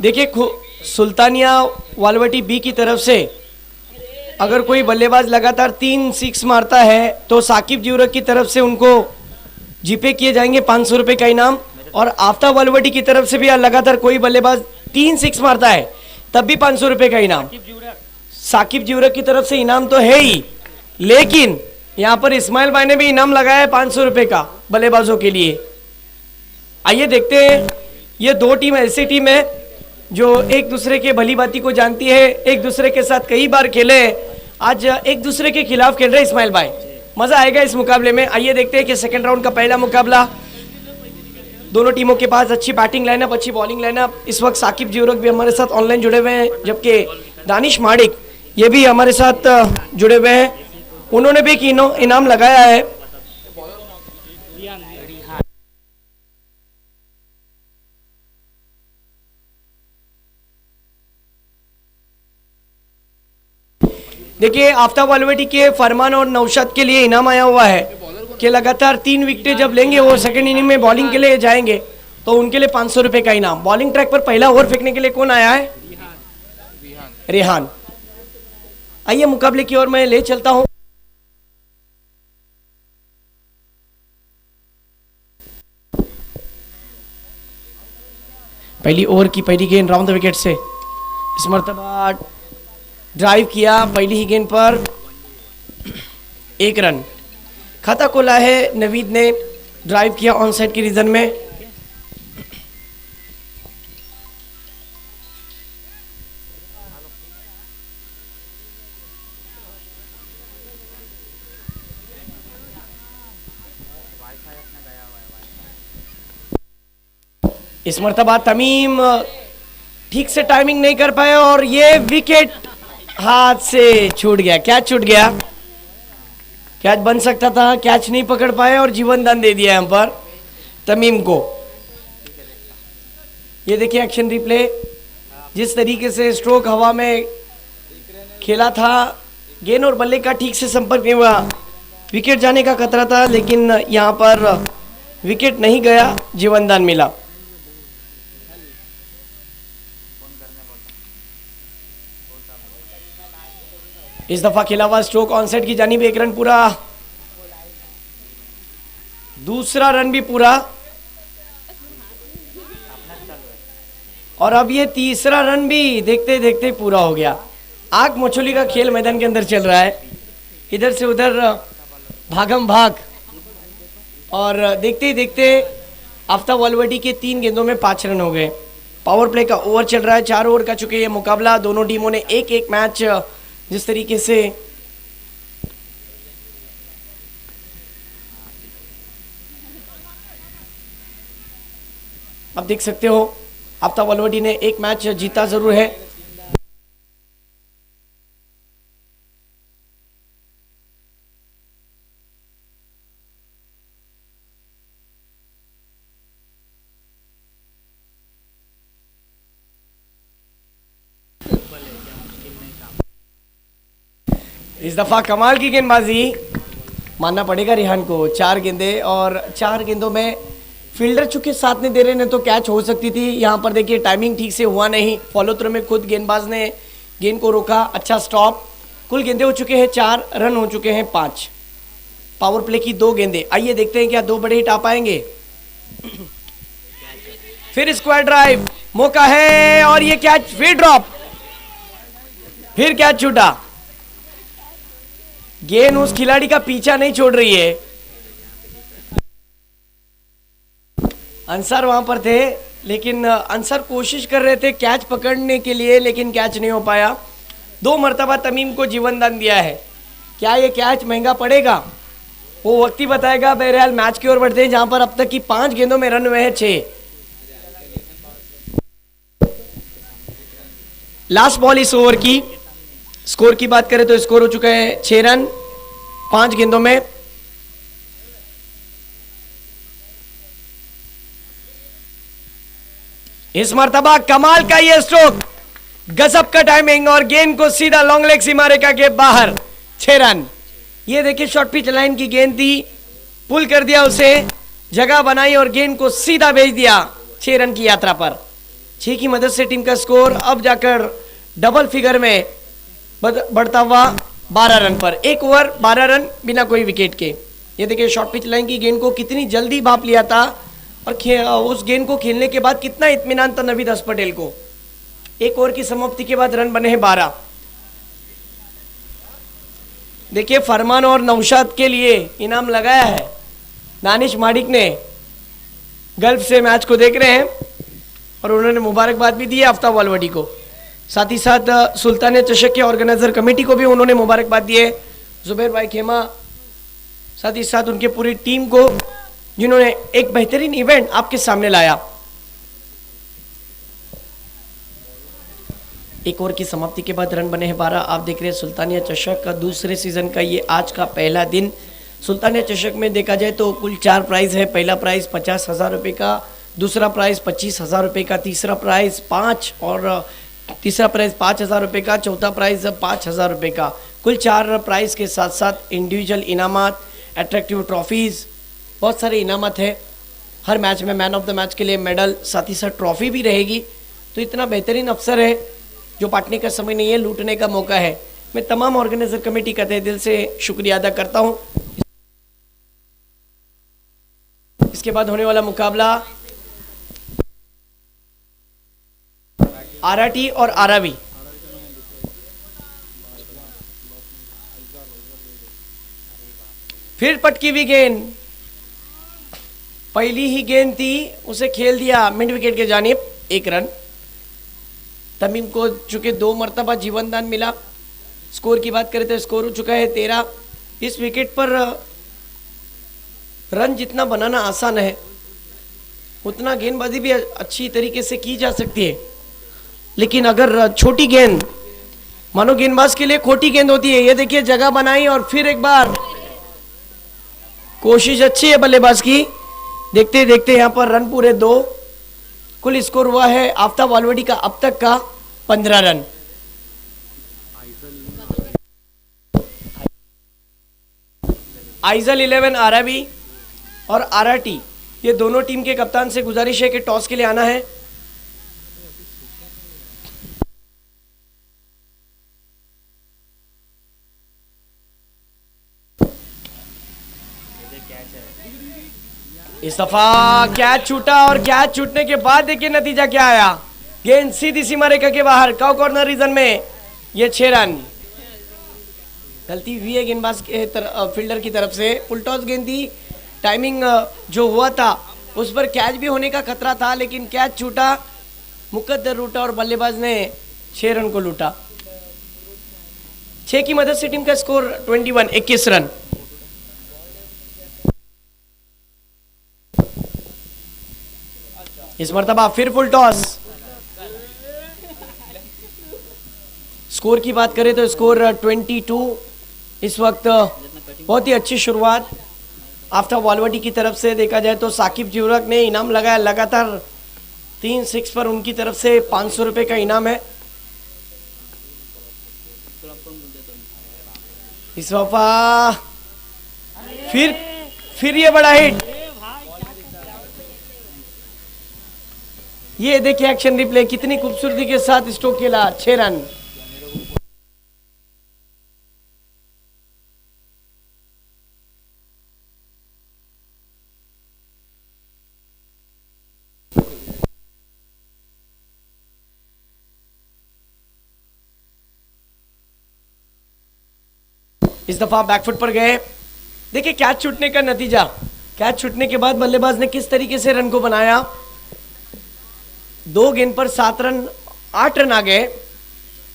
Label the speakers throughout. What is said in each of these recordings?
Speaker 1: देखिए सुल्तानिया वालवटी बी की तरफ से अगर कोई बल्लेबाज लगातार 3 सिक्स मारता है तो साकिब ज्यूरक की तरफ से उनको जीपे किए जाएंगे 500 रुपये का इनाम। और आफ्ताब वालवटी की तरफ से भी लगातार कोई बल्लेबाज 3 सिक्स मारता है तब भी 500 रुपये का इनाम। साकिब ज्यूरक की तरफ से इनाम तो है ही, लेकिन यहाँ पर इस्माइल भाई ने भी इनाम लगाया है 500 रुपये का बल्लेबाजों के लिए। आइए देखते हैं, ये दो टीम ऐसी टीम है जो एक दूसरे के भली बाती को जानती है, एक दूसरे के साथ कई बार खेले, आज एक दूसरे के खिलाफ खेल रहे हैं इस्माइल भाई। मजा आएगा इस मुकाबले में। आइए देखते हैं कि सेकंड राउंड का पहला मुकाबला, दोनों टीमों के पास अच्छी बैटिंग लाइनअप, अच्छी बॉलिंग लाइनअप। इस वक्त साकिब ज्यूरक भी हमारे साथ ऑनलाइन जुड़े हुए हैं, जबकि दानिश माडिक ये भी हमारे साथ जुड़े हुए हैं, उन्होंने भी एक इनाम लगाया है। देखिए आफ्ताब वालवटी के फरमान और नौशाद के लिए इनाम आया हुआ है कि लगातार 3 विकेटें जब लेंगे वो सेकंड इनिंग में बॉलिंग के लिए जाएंगे तो उनके लिए 500 रुपये का इनाम। बॉलिंग ट्रैक पर पहला ओवर फेंकने के लिए कौन आया है? रेहान। आइए मुकाबले की ओर मैं ले चलता हूं। पहली ओवर की पहली गेंद राउंड द विकेट से, इस मर्तबा ड्राइव किया पहली ही गेंद पर, 1 रन। खाता खोला है नवीद ने, ड्राइव किया ऑन साइड के रीजन में। इस मर्तबा तमीम ठीक से टाइमिंग नहीं कर पाए और ये विकेट हाथ से छूट गया। कैच छूट गया, कैच बन सकता था, कैच नहीं पकड़ पाए और जीवन दान दे दिया यहाँ पर तमीम को। ये देखिए एक्शन रिप्ले, जिस तरीके से स्ट्रोक हवा में खेला था, गेंद और बल्ले का ठीक से संपर्क नहीं हुआ, विकेट जाने का खतरा था, लेकिन यहाँ पर विकेट नहीं गया, जीवन दान मिला। इस दफा खेला हुआ स्ट्रोक ऑन साइड की जानिब, 1 रन पूरा, दूसरा रन भी पूरा, और अब ये तीसरा रन भी देखते देखते पूरा हो गया। आग मछली का खेल मैदान के अंदर चल रहा है, इधर से उधर भागम भाग, और देखते ही देखते आफ्ताब वालवटी के 3 गेंदों में 5 रन हो गए। पावर प्ले का ओवर चल रहा है, 4 ओवर का चुके ये मुकाबला। दोनों टीमों ने एक एक मैच जिस तरीके से आप देख सकते हो, आफ्ताब वालवटी ने एक मैच जीता जरूर है। इस दफा कमाल की गेंदबाजी मानना पड़ेगा रेहान को। 4 गेंदे और 4 गेंदों में फील्डर चूंकि साथ नहीं दे रहे ने तो कैच हो सकती थी। यहाँ पर देखिए टाइमिंग ठीक से हुआ नहीं, फॉलो थ्रू में खुद गेंदबाज ने गेंद को रोका, अच्छा स्टॉप। कुल गेंदे हो चुके हैं 4, रन हो चुके हैं 5। पावर प्ले की 2 गेंदे। आइए देखते हैं क्या 2 बड़े हिट आ पाएंगे। फिर स्क्वायर ड्राइव, मौका है और ये कैच, फिर ड्रॉप, फिर कैच छूटा। गेंद उस खिलाड़ी का पीछा नहीं छोड़ रही है। अंसार वहां पर थे, लेकिन अंसार कोशिश कर रहे थे कैच पकड़ने के लिए, लेकिन कैच नहीं हो पाया। 2 मर्तबा तमीम को जीवन दान दिया है। क्या ये कैच महंगा पड़ेगा, वो वक्त ही बताएगा। बहरहाल मैच की ओर बढ़ते हैं, जहां पर अब तक की 5 गेंदों में रन हुए हैं 6। लास्ट बॉल इस ओवर की। स्कोर की बात करें तो स्कोर हो चुका है 6 रन 5 गेंदों में। इस मर्तबा कमाल का ये स्ट्रोक, गजब का टाइमिंग और गेंद को सीधा लॉन्ग लेग सीमारेखा के बाहर, 6 रन। ये देखिए शॉर्ट पिच लाइन की गेंद थी, पुल कर दिया उसे, जगह बनाई और गेंद को सीधा भेज दिया 6 रन की यात्रा पर। 6 की मदद से टीम का स्कोर अब जाकर डबल फिगर में बढ़ता हुआ 12 रन पर। 1 ओवर 12 रन बिना कोई विकेट के। ये देखिए शॉर्ट पिच लाइन की गेंद को कितनी जल्दी भाप लिया था और उस गेंद को खेलने के बाद कितना इत्मीनान था नवीद हर्ष पटेल को। 1 ओवर की समाप्ति के बाद रन बने हैं 12। देखिए फरमान और नौशाद के लिए इनाम लगाया है दानिश माडिक ने। गल्फ से मैच को देख रहे हैं और उन्होंने मुबारकबाद भी दी है आफ्ताब वालवाडी को। साथ ही साथ सुल्तानिया चषक के ऑर्गेनाइजर कमेटी को भी उन्होंने मुबारकबाद दी है, जुबैर भाई खेमा, साथ ही साथ उनके पूरी टीम को जिन्होंने एक बेहतरीन इवेंट आपके सामने लाया। 1 ओवर की समाप्ति के बाद रन बने हैं 12। आप देख रहे हैं सुल्तानिया चषक का दूसरे सीजन का ये आज का पहला दिन। सुल्तानिया चषक में देखा जाए तो कुल 4 प्राइज है। पहला प्राइज 50,000 रुपये का, दूसरा प्राइज 25,000 रुपये का, तीसरा प्राइज 5,000 रुपये का, चौथा प्राइज 5,000 रुपये का। कुल 4 प्राइज के साथ साथ इंडिविजुअल इनामात, अट्रैक्टिव ट्रॉफीज, बहुत सारे इनामत है। हर मैच में मैन ऑफ द मैच के लिए मेडल, साथ ही साथ ट्रॉफी भी रहेगी। तो इतना बेहतरीन अवसर है जो पाटने का समय नहीं है, लूटने का मौका है। मैं तमाम ऑर्गेनाइजर कमेटी का तहे दिल से शुक्रिया अदा करता हूं। इसके बाद होने वाला मुकाबला आरआरटी और आरआरबी। फिर पटकी हुई गेंद, पहली ही गेंद थी, उसे खेल दिया मिड विकेट के जानिब, 1 रन। तमीम को चूंकि 2 मरतबा जीवन दान मिला। स्कोर की बात करें तो स्कोर हो चुका है 13। इस विकेट पर रन जितना बनाना आसान है उतना गेंदबाजी भी अच्छी तरीके से की जा सकती है। लेकिन अगर छोटी गेंद, मानो गेंदबाज के लिए खोटी गेंद होती है। ये देखिए जगह बनाई और फिर एक बार कोशिश अच्छी है बल्लेबाज की। देखते देखते यहां पर रन पूरे 2। कुल स्कोर हुआ है आफ्ताब वालवाडी का अब तक का 15 रन। आइजल 11 आरआरबी और आरआरटी, ये दोनों टीम के कप्तान से गुजारिश है कि टॉस के लिए आना है। इस दफा कैच छूटा और कैच छूटने के बाद देखिए नतीजा क्या आया। गेंद सीधी सीमा रेखा के बाहर, काउ कॉर्नर रीजन में, ये 6 रन। गलती हुई है गेंदबाज के फील्डर की तरफ से। फुल टॉस गेंद थी, टाइमिंग जो हुआ था उस पर कैच भी होने का खतरा था, लेकिन कैच छूटा, मुकद्दर रूटा और बल्लेबाज ने 6 रन को लूटा। 6 की मदद से टीम का स्कोर 21 रन। इस मर्तबा फिर फुल टॉस। स्कोर की बात करें तो स्कोर 22। इस वक्त बहुत ही अच्छी शुरुआत आफ्ताब वालवाडी की तरफ से देखा जाए तो साकिब ज्यूरक ने इनाम लगाया लगातार 3 6 पर। उनकी तरफ से 500 रुपए का इनाम है। इस दफा फिर ये बड़ा हिट। ये देखिए एक्शन रिप्ले, कितनी खूबसूरती के साथ स्ट्रोक खेला, 6 रन। इस दफा बैकफुट पर गए। देखिए कैच छूटने का नतीजा, कैच छूटने के बाद बल्लेबाज ने किस तरीके से रन को बनाया। 2 गेंद पर 7 रन, 8 रन आ गए।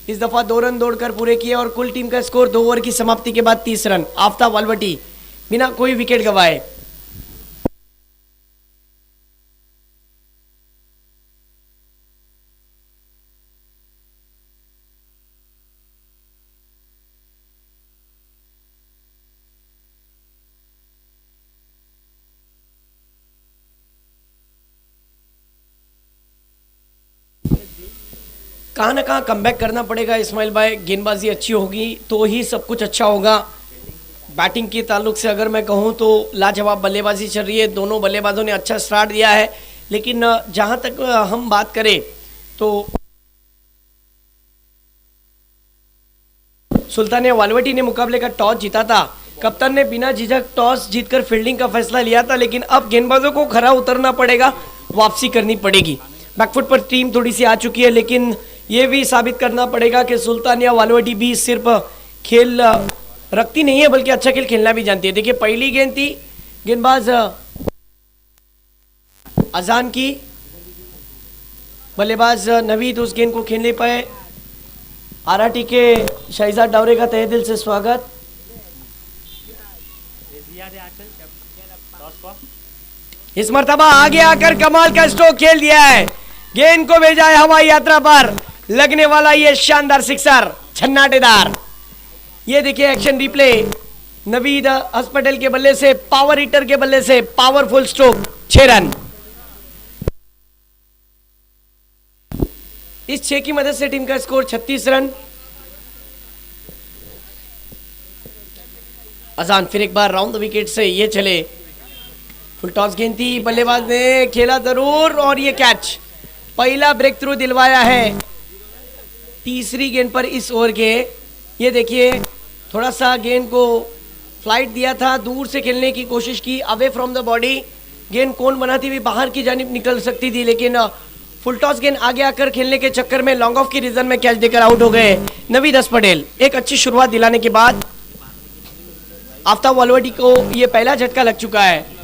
Speaker 1: इस दफा 2 रन दौड़कर पूरे किए और कुल टीम का स्कोर 2 ओवर की समाप्ति के बाद 30 रन। आफ्ताब वालवाडी बिना कोई विकेट गंवाए। कहाँ ना कहाँ कमबैक करना पड़ेगा इस्माइल भाई। गेंदबाजी अच्छी होगी तो ही सब कुछ अच्छा होगा। बैटिंग के ताल्लुक से अगर मैं कहूँ तो लाजवाब बल्लेबाजी चल रही है। दोनों बल्लेबाजों ने अच्छा स्टार्ट दिया है, लेकिन जहाँ तक हम बात करें तो सुल्तानिया वालवटी ने मुकाबले का टॉस जीता था। कप्तान ने बिना झिझक टॉस जीतकर फील्डिंग का फैसला लिया था, लेकिन अब गेंदबाजों को खरा उतरना पड़ेगा, वापसी करनी पड़ेगी। बैकफुट पर टीम थोड़ी सी आ चुकी है, लेकिन ये भी साबित करना पड़ेगा कि सुल्तानिया वालवटी भी सिर्फ खेल रखती नहीं है बल्कि अच्छा खेल खेलना भी जानती है। देखिए पहली गेंद थी, गेंदबाज अजान की, बल्लेबाज नवीद उस गेंद को खेल नहीं पाए। आरआरटी के शहजाद डावरे का तहे दिल से स्वागत। इस मर्तबा आगे आकर कमाल का स्ट्रोक खेल दिया है, गेंद को भेजा है हवाई यात्रा पर, लगने वाला ये शानदार सिक्सर, छन्नाटेदार। ये देखिए एक्शन रिप्ले, नवीद हॉस्पिटल के बल्ले से, पावर हिटर के बल्ले से पावरफुल स्ट्रोक, 6 रन। इस 6 की मदद से टीम का स्कोर 36 रन। अजान फिर एक बार राउंड द विकेट से ये चले, फुल टॉस गेंद थी, बल्लेबाज ने खेला जरूर और ये कैच, पहला ब्रेक थ्रू दिलवाया है तीसरी गेंद पर इस ओवर के। ये देखिए थोड़ा सा गेंद को फ्लाइट दिया था, दूर से खेलने की कोशिश की, अवे फ्रॉम द बॉडी, गेंद कौन बनाती हुई बाहर की जानिब निकल सकती थी, लेकिन फुल टॉस गेंद आगे आकर खेलने के चक्कर में लॉन्ग ऑफ की रीजन में कैच देकर आउट हो गए नवीद पटेल। एक अच्छी शुरुआत दिलाने के बाद आफ्ताब वालवटी को यह पहला झटका लग चुका है।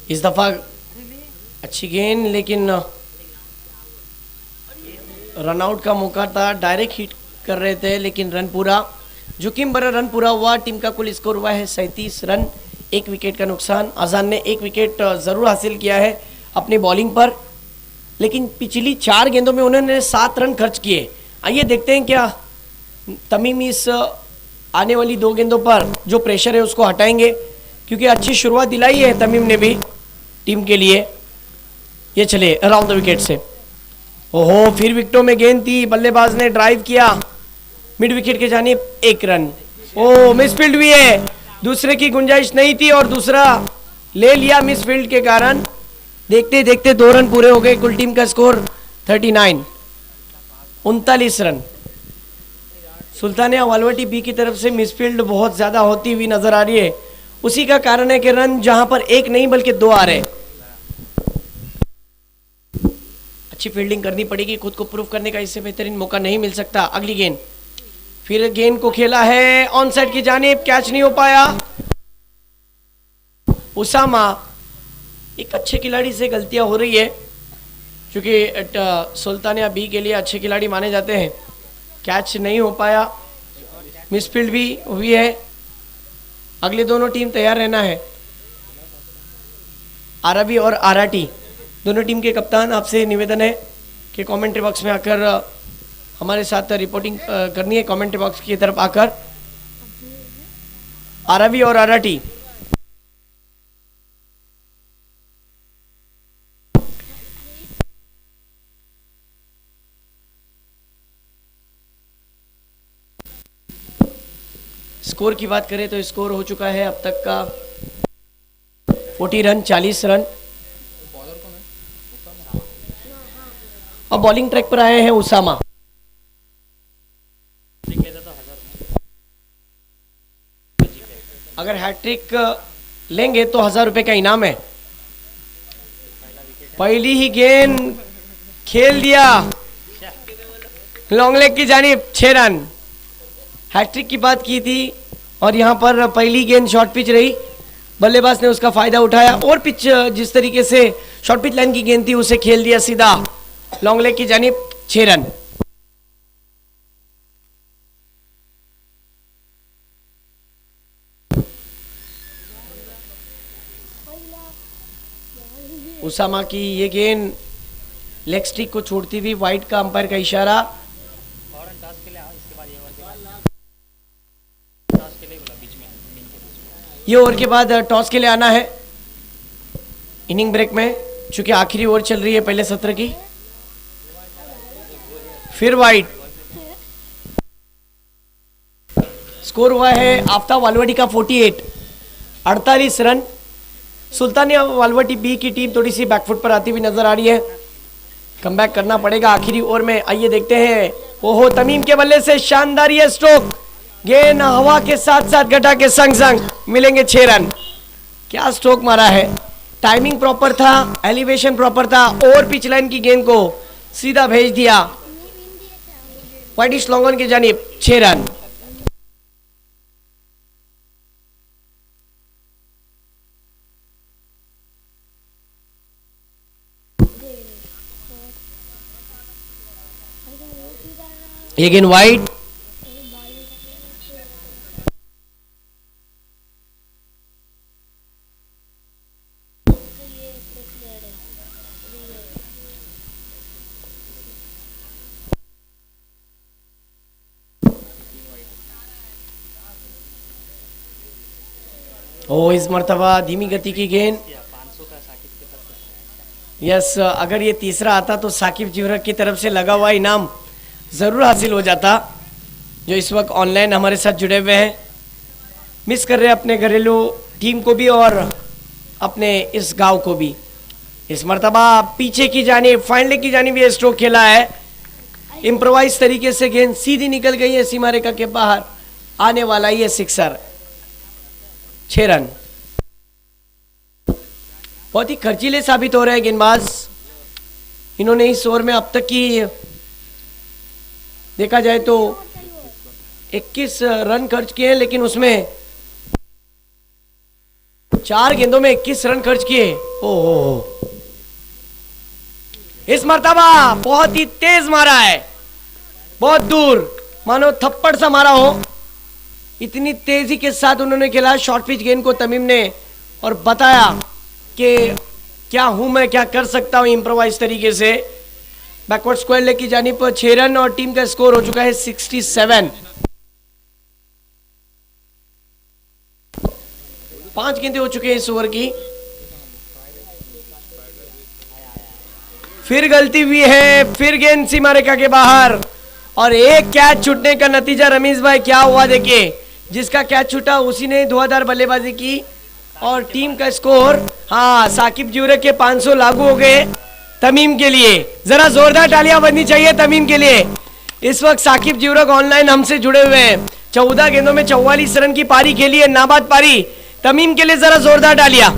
Speaker 1: इस दफा अच्छी गेंद, लेकिन रनआउट का मौका था, डायरेक्ट हिट कर रहे थे, लेकिन रन पूरा, जोखिम भरा रन पूरा हुआ। टीम का कुल स्कोर हुआ है 37 रन, 1 विकेट का नुकसान। अजान ने 1 विकेट जरूर हासिल किया है अपनी बॉलिंग पर, लेकिन पिछली 4 गेंदों में उन्होंने 7 रन खर्च किए। आइए देखते हैं क्या तमीम इस आने वाली 2 गेंदों पर जो प्रेशर है उसको हटाएंगे, क्योंकि अच्छी शुरुआत दिलाई है तमीम ने भी टीम के लिए। ये चले अराउंड द विकेट से, ओहो फिर विकेटों में गेंद थी, बल्लेबाज ने ड्राइव किया मिड विकेट के जानिब, 1 रन। ओ मिसफील्ड भी है, दूसरे की गुंजाइश नहीं थी और दूसरा ले लिया मिसफील्ड के कारण। देखते देखते 2 रन पूरे हो गए, कुल टीम का स्कोर 39, 39 रन। सुल्तानिया वालवटी बी की तरफ से मिसफील्ड बहुत ज्यादा होती हुई नजर आ रही है, उसी का कारण है कि रन जहां पर 1 नहीं बल्कि 2 आ रहे हैं। अच्छी फील्डिंग करनी पड़ेगी, खुद को प्रूव करने का इससे बेहतरीन मौका नहीं मिल सकता। अगली गेंद, फिर गेंद को खेला है ऑन साइड की जानिब, कैच नहीं हो पाया। उसामा, एक अच्छे खिलाड़ी से गलतियां हो रही है, क्योंकि सुल्तानिया बी के लिए अच्छे खिलाड़ी माने जाते हैं। कैच नहीं हो पाया, मिसफील्ड भी हुई है। अगले दोनों टीम तैयार रहना है, आरआरबी और आरआरटी दोनों टीम के कप्तान। आपसे निवेदन है कि कमेंट्री बॉक्स में आकर हमारे साथ रिपोर्टिंग करनी है, कमेंट्री बॉक्स की तरफ आकर। आरआरबी और आरआरटी, स्कोर की बात करें तो स्कोर हो चुका है अब तक का 40 रन, 40 रन। अब बॉलिंग ट्रैक पर आए हैं उसामा। अगर हैट्रिक लेंगे तो 1000 रुपए का इनाम है। पहली ही गेंद खेल दिया लॉन्ग लेग की जानिब, 6 रन। हैट्रिक की बात की थी और यहां पर पहली गेंद शॉर्ट पिच रही, बल्लेबाज ने उसका फायदा उठाया और पिच जिस तरीके से शॉर्ट पिच लाइन की गेंद थी उसे खेल दिया सीधा लॉन्ग लेग की जानिब, 6 रन। उसामा की ये गेंद लेग स्टिक को छोड़ती हुई वाइट का अंपायर का इशारा। ये ओवर के बाद टॉस के लिए आना है इनिंग ब्रेक में, चूंकि आखिरी ओवर चल रही है पहले सत्र की। फिर वाइट। स्कोर हुआ है आफ्ताब वालवाड़ी का 48, 48 रन। सुल्तानिया वालवाड़ी बी की टीम थोड़ी सी बैकफुट पर आती हुई नजर आ रही है, कमबैक करना पड़ेगा आखिरी ओवर में। आइए देखते हैं। ओहो, तमीम के बल्ले से शानदार ये स्ट्रोक, गेंद हवा के साथ साथ घटा के संग संग मिलेंगे 6 रन। क्या स्ट्रोक मारा है, टाइमिंग प्रॉपर था, एलिवेशन प्रॉपर था, और पिच लाइन की गेंद को सीधा भेज दिया वाइटिश लॉन्गन की जानिब। 6 रन। ये गेंद वाइड। ओ, इस मर्तबा धीमी गति की गेंद। यस, अगर ये तीसरा आता तो साकिब जिवरक की तरफ से लगा हुआ इनाम जरूर हासिल हो जाता, जो इस वक्त ऑनलाइन हमारे साथ जुड़े हुए हैं। मिस कर रहे हैं अपने घरेलू टीम को भी और अपने इस गांव को भी। इस मर्तबा पीछे की जानिब, फाइनल की जानिब ये स्ट्रोक खेला है। इम्प्रोवाइज तरीके से गेंद सीधी निकल गई है सीमा रेखा के बाहर, आने वाला ये सिक्सर। 6 रन। बहुत ही खर्चीले साबित हो रहे हैं गेंदबाज। इन्होंने इस ओवर में अब तक की देखा जाए तो 21 रन खर्च किए हैं, लेकिन उसमें 4 गेंदों में 21 रन खर्च किए। ओहो, इस मर्तबा बहुत ही तेज मारा है, बहुत दूर, मानो थप्पड़ सा मारा हो, इतनी तेजी के साथ उन्होंने खेला शॉर्ट पिच गेंद को तमीम ने, और बताया कि क्या हूं मैं, क्या कर सकता हूं इम्प्रोवाइज तरीके से। बैकवर्ड स्क्वायर लेग की जानिब पर 6 रन और टीम का स्कोर हो चुका है 67। 5 गेंदें हो चुके हैं इस ओवर की। फिर गलती हुई है, फिर गेंद सीमा रेखा के बाहर, और एक कैच छूटने का नतीजा रमीज भाई क्या हुआ देखिए। जिसका कैच छूटा उसी ने धुआंधार बल्लेबाजी की, और टीम का स्कोर, हाँ, साकिब जिवरक के 500 लागू हो गए तमीम के लिए। जरा जोरदार तालियां बजनी चाहिए तमीम के लिए। इस वक्त साकिब जिवरक ऑनलाइन हमसे जुड़े हुए हैं। 14 गेंदों में 44 रन की पारी खेली है, नाबाद पारी। तमीम के लिए जरा जोरदार तालियां।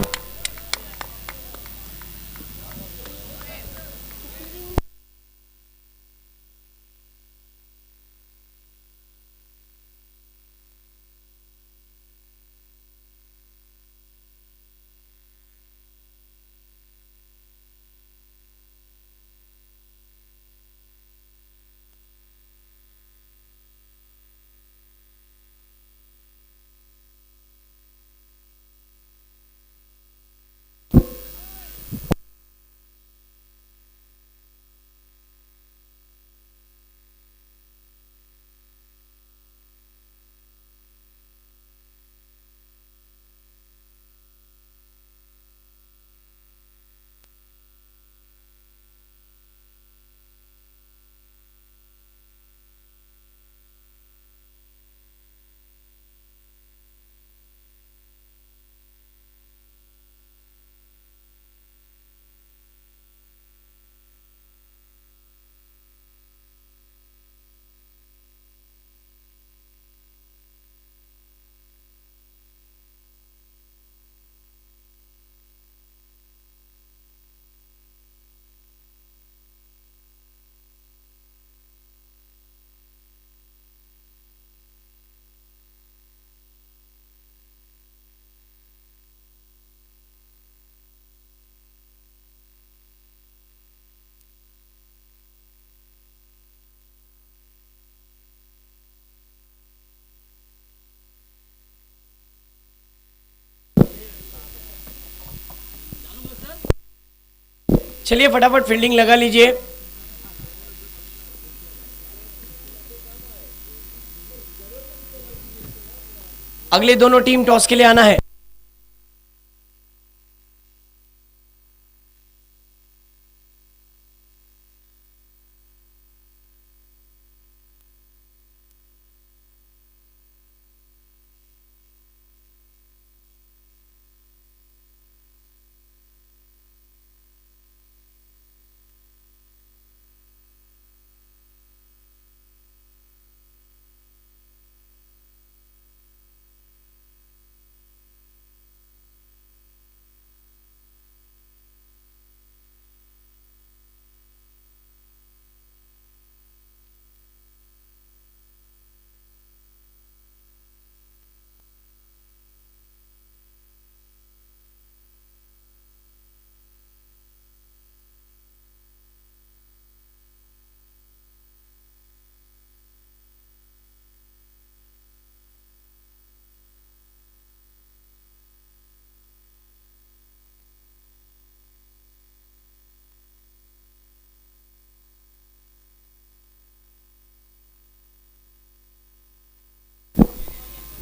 Speaker 1: चलिए फटाफट फील्डिंग लगा लीजिए। अगले दोनों टीम टॉस के लिए आना है।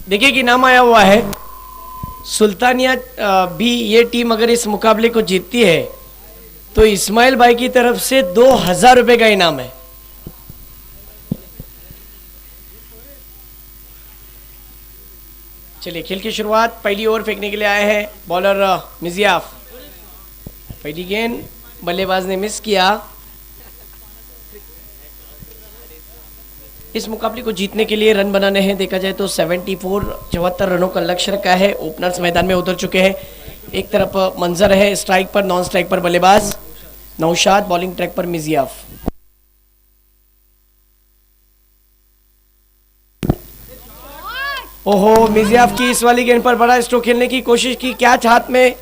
Speaker 1: देखिए कि नाम आया हुआ है सुल्तानिया भी। ये टीम अगर इस मुकाबले को जीतती है तो इस्माइल भाई की तरफ से 2000 रुपए का इनाम है। चलिए खेल की शुरुआत। पहली ओवर फेंकने के लिए आए हैं बॉलर मिजियाफ। पहली गेंद बल्लेबाज ने मिस किया। इस मुकाबले को जीतने के लिए रन बनाने हैं। देखा जाए तो 74 रनों का लक्ष्य रखा है। ओपनर्स मैदान में उतर चुके हैं। एक तरफ मंजर है स्ट्राइक पर, नॉन स्ट्राइक पर बल्लेबाज नौशाद, बॉलिंग ट्रैक पर मिजियाफ। ओहो, मिजियाफ की इस वाली गेंद पर बड़ा स्ट्रोक खेलने की कोशिश की, कैच हाथ में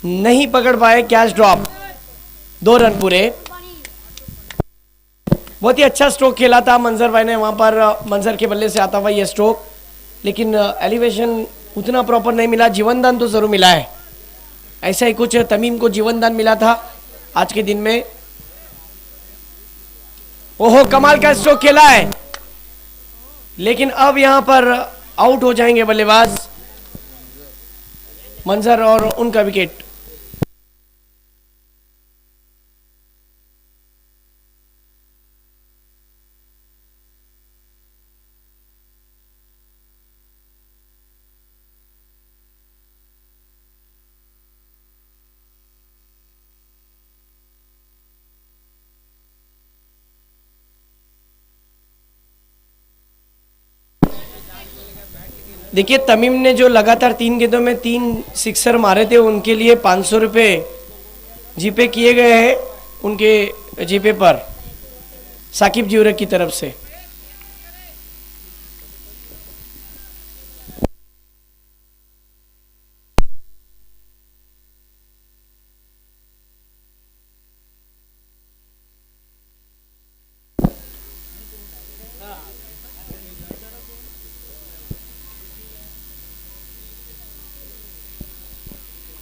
Speaker 1: नहीं पकड़ पाए, कैच ड्रॉप। 2 रन पूरे। बहुत ही अच्छा स्ट्रोक खेला था मंजर भाई ने वहां पर। मंजर के बल्ले से आता हुआ ये स्ट्रोक, लेकिन एलिवेशन उतना प्रॉपर नहीं मिला। जीवन दान तो जरूर मिला है। ऐसा ही कुछ तमीम को जीवन दान मिला था आज के दिन में। ओहो, कमाल का स्ट्रोक खेला है, लेकिन अब यहां पर आउट हो जाएंगे बल्लेबाज मंजर और उनका विकेट। देखिए तमीम ने जो लगातार 3 गेंदों में 3 सिक्सर मारे थे, उनके लिए 500 रुपये जीपे किए गए हैं उनके जीपे पर साकिब ज्यूरक की तरफ से।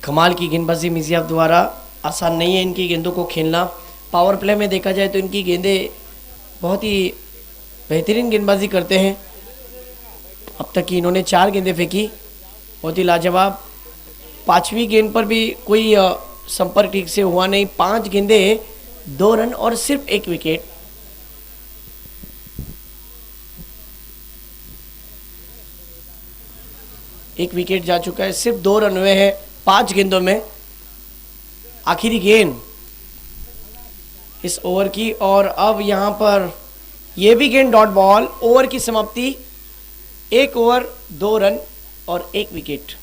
Speaker 1: कमाल की गेंदबाजी मिजियाफ द्वारा। आसान नहीं है इनकी गेंदों को खेलना। पावर प्ले में देखा जाए तो इनकी गेंदें बहुत ही बेहतरीन गेंदबाजी करते हैं। अब तक की इन्होंने 4 गेंदें फेंकी, बहुत ही लाजवाब। 5वीं गेंद पर भी कोई संपर्क ठीक से हुआ नहीं। 5 गेंदें, 2 रन और सिर्फ 1 विकेट। एक विकेट जा चुका है, सिर्फ 2 रन हुए हैं 5 गेंदों में। आखिरी गेंद इस ओवर की, और अब यहां पर यह भी गेंद डॉट बॉल। ओवर की समाप्ति, 1 ओवर 2 रन और 1 विकेट।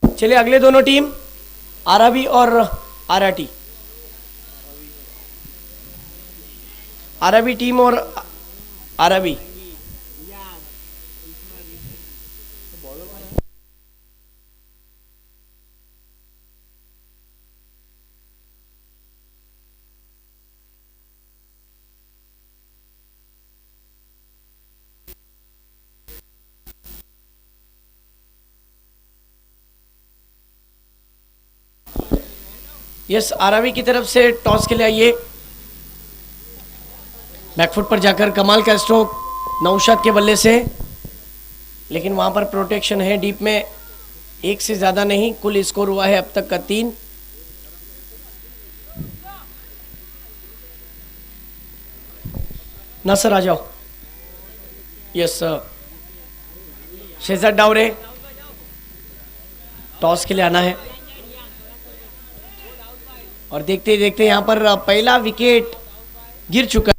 Speaker 1: चलिए अगले दोनों टीम आरआरबी और आरआरटी। आरआरबी टीम और आरआरबी। यस, आरावी की तरफ से टॉस के लिए आइए। बैकफुट पर जाकर कमाल का स्ट्रोक नौशाद के बल्ले से, लेकिन वहां पर प्रोटेक्शन है डीप में, एक से ज्यादा नहीं। कुल स्कोर हुआ है अब तक का 3। नासर आ जाओ। Yes sir, Shahzad Dawre toss के लिए आना है। और देखते ही देखते यहां पर पहला विकेट गिर चुका।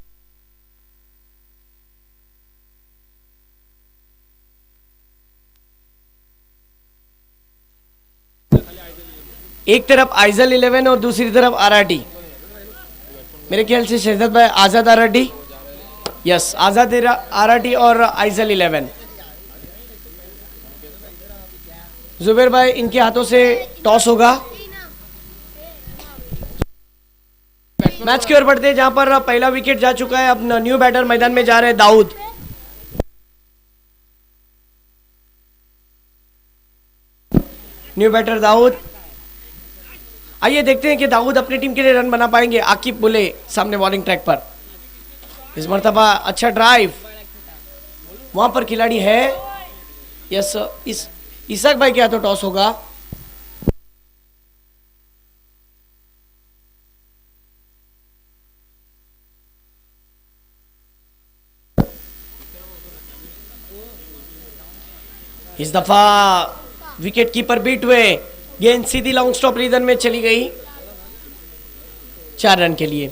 Speaker 1: एक तरफ आइजल 11 और दूसरी तरफ आरआरटी। मेरे ख्याल से शहजाद भाई आजाद आरआरटी। यस, आजाद आरआरटी और आइजल 11। जुबेर भाई इनके हाथों से टॉस होगा। मैच की ओर बढ़ते हैं जहां पर पहला विकेट जा चुका है। अब न्यू बैटर मैदान में जा रहे हैं दाऊद। New batter Dawood. आइए देखते हैं कि दाऊद अपनी टीम के लिए रन बना पाएंगे। आकिब बुले सामने बॉलिंग ट्रैक पर। इस मर्तबा अच्छा ड्राइव, वहां पर खिलाड़ी है। यस, इस इसाक भाई के हाथों टॉस होगा। इस दफा विकेट कीपर बीट हुए, गेंद सीधी लॉन्ग स्टॉप रीजन में चली गई 4 रन के लिए।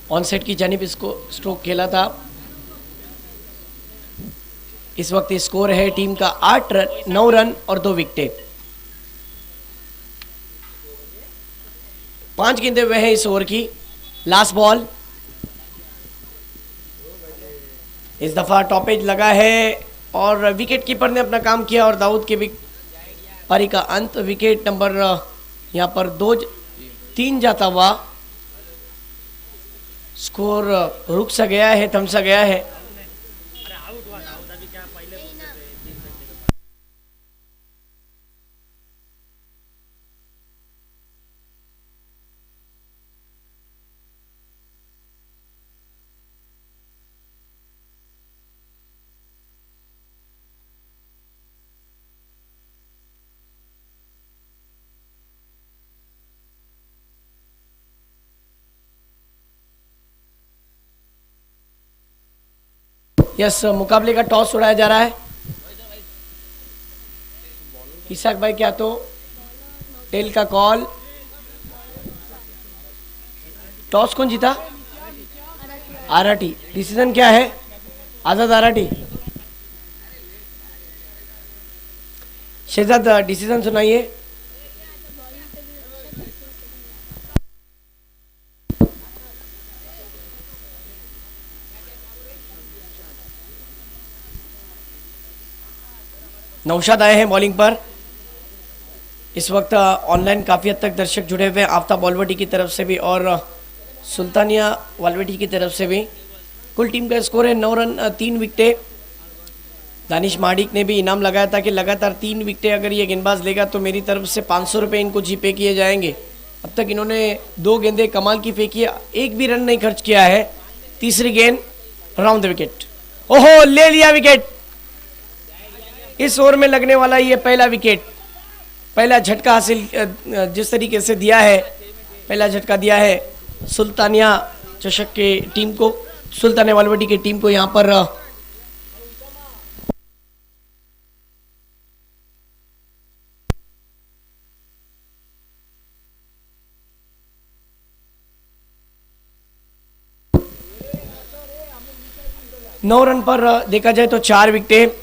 Speaker 1: ऑन सेट की जानिब इसको स्ट्रोक खेला था। इस वक्त स्कोर है टीम का 8 रन, 9 रन और 2 विकेट। 5 गेंदें हुए हैं इस ओवर की। Last ball. इस दफा टॉपेज लगा है और विकेट कीपर ने अपना काम किया और दाऊद के पारी का अंत। विकेट नंबर यहां पर 2-3 जाता हुआ स्कोर रुक सा गया है, थम सा गया है। यस, मुकाबले का टॉस उड़ाया जा रहा है। इसाक भाई क्या तो टेल का कॉल। टॉस कौन जीता? आरआरटी। डिसीजन क्या है? आजाद आरआरटी। शहजाद डिसीजन सुनाइए। नौशाद आए हैं बॉलिंग पर। इस वक्त ऑनलाइन काफ़ी हद तक दर्शक जुड़े हुए हैं, आफ्ताब वालवटी की तरफ से भी और सुल्तानिया वालवटी की तरफ से भी। कुल टीम का स्कोर है 9 रन 3 विकेटें। दानिश माडिक ने भी इनाम लगाया था कि लगातार 3 विकेटें अगर ये गेंदबाज लेगा तो मेरी तरफ से 500 रुपये इनको जीपे किए जाएंगे। अब तक इन्होंने 2 गेंदें कमाल की फेंकी है, एक भी रन नहीं खर्च किया है। तीसरी गेंद राउंड द विकेट। ओहो, ले लिया विकेट। इस ओवर में लगने वाला ये पहला विकेट, पहला झटका हासिल जिस तरीके से दिया है, पहला झटका दिया है सुल्तानिया चषक के टीम को, सुल्तानिया वालवटी की टीम को। यहां पर नौ रन पर देखा जाए तो 4 विकेटें।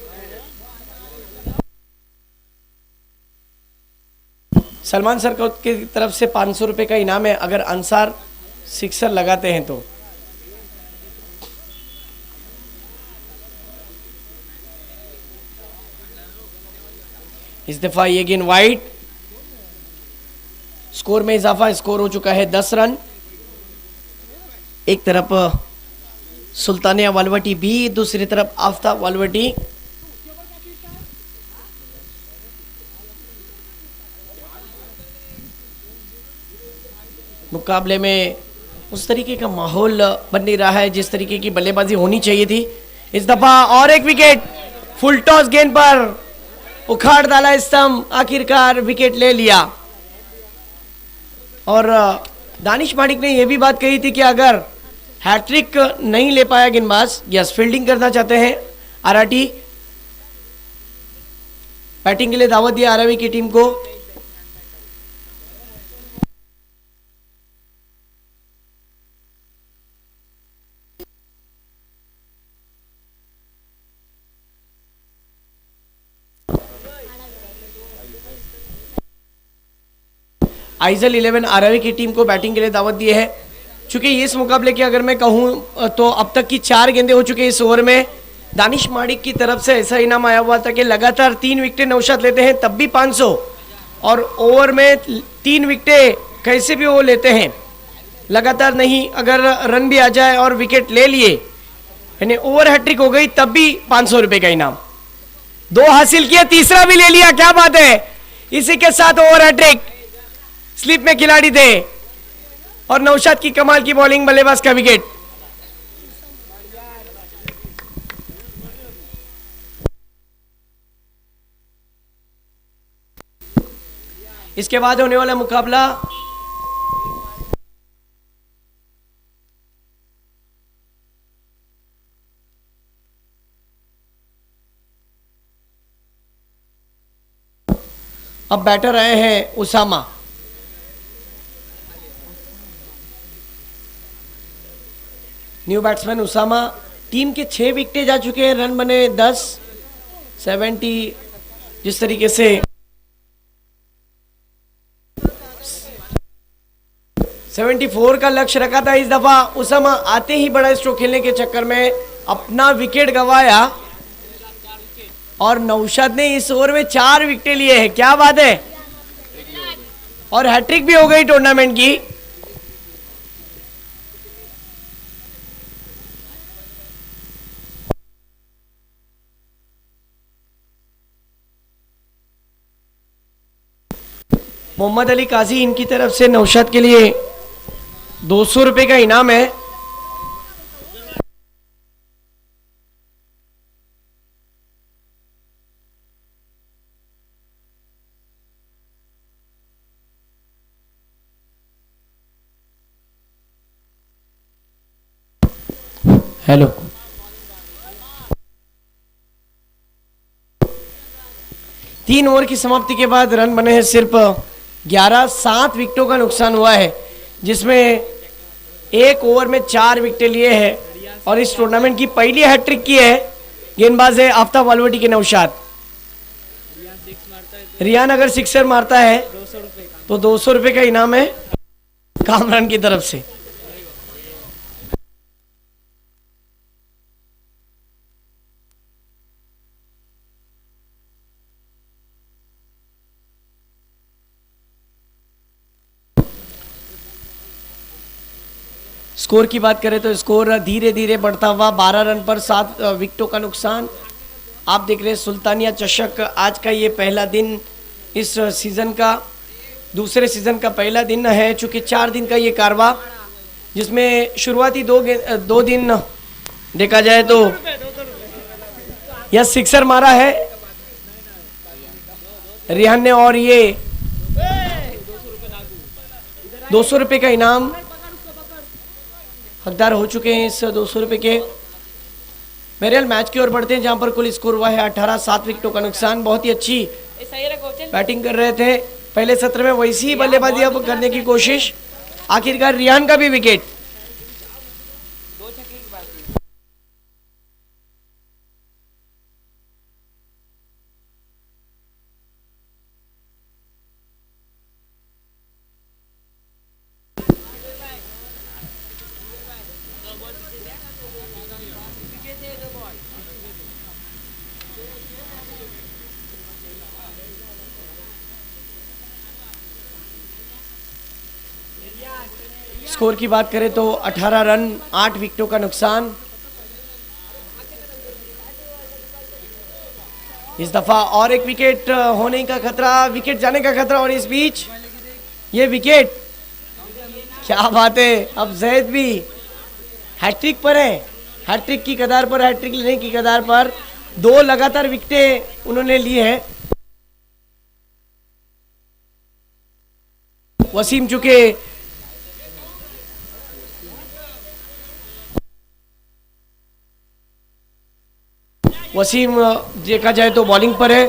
Speaker 1: सलमान सर की तरफ से 500 रुपये का इनाम है अगर अंसार सिक्सर लगाते हैं तो। इस दफा ये गेंद वाइड, स्कोर में इजाफा, स्कोर हो चुका है 10 रन। एक तरफ सुल्तानिया वालवटी भी, दूसरी तरफ आफ्ताब वालवटी। मुकाबले में उस तरीके का माहौल बन नहीं रहा है जिस तरीके की बल्लेबाजी होनी चाहिए थी। इस दफा और एक विकेट, फुल टॉस गेंद पर उखाड़ डाला स्टंप, आखिरकार विकेट ले लिया। और दानिश माणिक ने यह भी बात कही थी कि अगर हैट्रिक नहीं ले पाया गेंदबाज, यस फील्डिंग करना चाहते हैं आरआरटी, बैटिंग के लिए दावत दिया आरआरबी की टीम को। आइजल 11 आरआरबी की टीम को बैटिंग के लिए दावत दी है। चूंकि इस मुकाबले की अगर मैं कहूं तो अब तक की 4 गेंदें हो चुकी है इस ओवर में। दानिश माणिक की तरफ से ऐसा इनाम आया हुआ था कि लगातार 3 विकेटें नौशाद लेते हैं तब भी 500, और ओवर में 3 विकेटें कैसे भी वो लेते हैं लगातार नहीं, अगर रन भी आ जाए और विकेट ले लिए, यानी ओवर हैट्रिक हो गई तब भी 500 रुपए का इनाम। 2 हासिल किया, तीसरा भी ले लिया, क्या बात है। इसी के साथ ओवर हैट्रिक, स्लिप में खिलाड़ी थे और नौशाद की कमाल की बॉलिंग, बल्लेबाज का विकेट। इसके बाद होने वाला मुकाबला अब बैटर आए हैं Usama. New batsman Usama. Team के 6 विकेटें जा चुके हैं, रन बने 10, 70 जिस तरीके से 74 का लक्ष्य रखा था। इस दफा उसामा आते ही बड़ा स्ट्रोक खेलने के चक्कर में अपना विकेट गंवाया और नौशाद ने इस ओवर में 4 विकेटें लिए हैं, क्या बात है। और हैट्रिक भी हो गई टूर्नामेंट की। मोहम्मद अली काजी, इनकी तरफ से नौशाद के लिए 200 रुपए का इनाम है। हेलो, तीन ओवर की समाप्ति के बाद रन बने हैं सिर्फ 11। 7 विकेटों का नुकसान हुआ है, जिसमें एक ओवर में 4 विकेटें लिए हैं और इस टूर्नामेंट की पहली हैट्रिक की है गेंदबाज है आफ्ताब वालवटी के नौशाद। रियान अगर सिक्सर मारता है तो 200 रुपए का इनाम है कामरान की तरफ से। स्कोर की बात करें तो स्कोर धीरे धीरे बढ़ता हुआ 12 रन पर 7 विकेटों का नुकसान। आप देख रहे हैं सुल्तानिया चषक, आज का ये पहला दिन इस सीज़न का, दूसरे सीज़न का पहला दिन है, चूँकि 4 दिन का ये कारवा, जिसमें शुरुआती 2 दिन देखा जाए तो यह सिक्सर मारा है रिहान ने और ये 200 रुपये का इनाम हकदार हो चुके हैं इस 200 रुपये के। मेरे मैच की ओर बढ़ते हैं, जहां पर कुल स्कोर हुआ है 18, 7 विकेटों का नुकसान। बहुत ही अच्छी बैटिंग कर रहे थे पहले सत्र में, वैसी ही बल्लेबाजी अब करने की कोशिश। आखिरकार रियान का भी विकेट। स्कोर की बात करें तो 18 रन 8 विकेटों का नुकसान। इस दफा और एक विकेट होने का खतरा, विकेट जाने का खतरा, और इस बीच ये विकेट, क्या बात है। अब जैद भी हैट्रिक पर है, हैट्रिक की कगार पर, हैट्रिक लेने की कगार पर। 2 लगातार विकेटें उन्होंने ली है। वसीम चुके वसीम देखा जाए तो बॉलिंग पर है।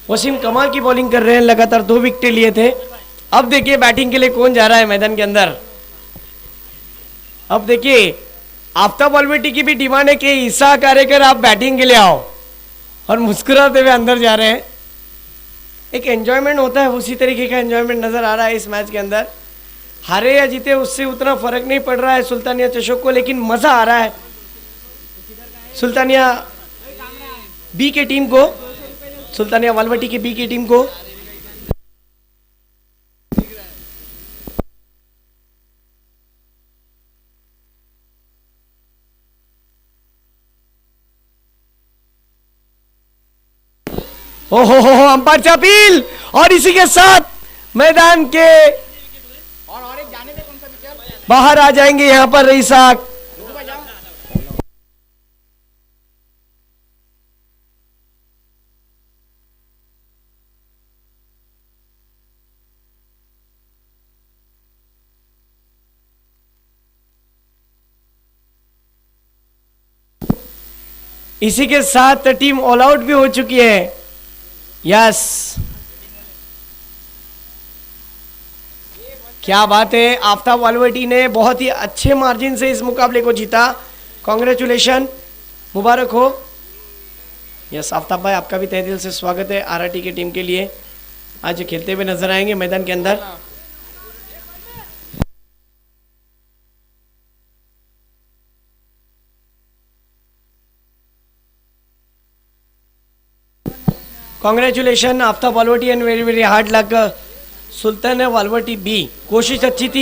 Speaker 1: वसीम कमाल की बॉलिंग कर रहे हैं, लगातार 2 विकेटें लिए थे। अब देखिए बैटिंग के लिए कौन जा रहा है मैदान के अंदर। अब देखिए आफ्ताब वालवेटी की भी डिमांड है कि ईसा कार्यकर आप बैटिंग के लिए आओ, और मुस्कुराते हुए अंदर जा रहे हैं। एक एंजॉयमेंट होता है, उसी तरीके का एंजॉयमेंट नजर आ रहा है इस मैच के अंदर। हारे या जीते उससे उतना फर्क नहीं पड़ रहा है सुल्तानिया चषक को, लेकिन मजा आ रहा है सुल्तानिया बी के टीम को, सुल्तानिया वालवटी की बी की टीम को। ओहो हो अंपायर से अपील, और इसी के साथ मैदान के बाहर आ जाएंगे यहां पर रईसाक। इसी के साथ टीम ऑल आउट भी हो चुकी है। यस, क्या बात है। आफ्ताब वालवेटी ने बहुत ही अच्छे मार्जिन से इस मुकाबले को जीता। कांग्रेचुलेशन, मुबारक हो। यस आफ्ताब भाई, आपका भी तहे दिल से स्वागत है आरआरटी की टीम के लिए। आज खेलते हुए नजर आएंगे मैदान के अंदर। Congratulation Aftab Walwati and very very hard luck Sultan Walwati बी। कोशिश अच्छी थी।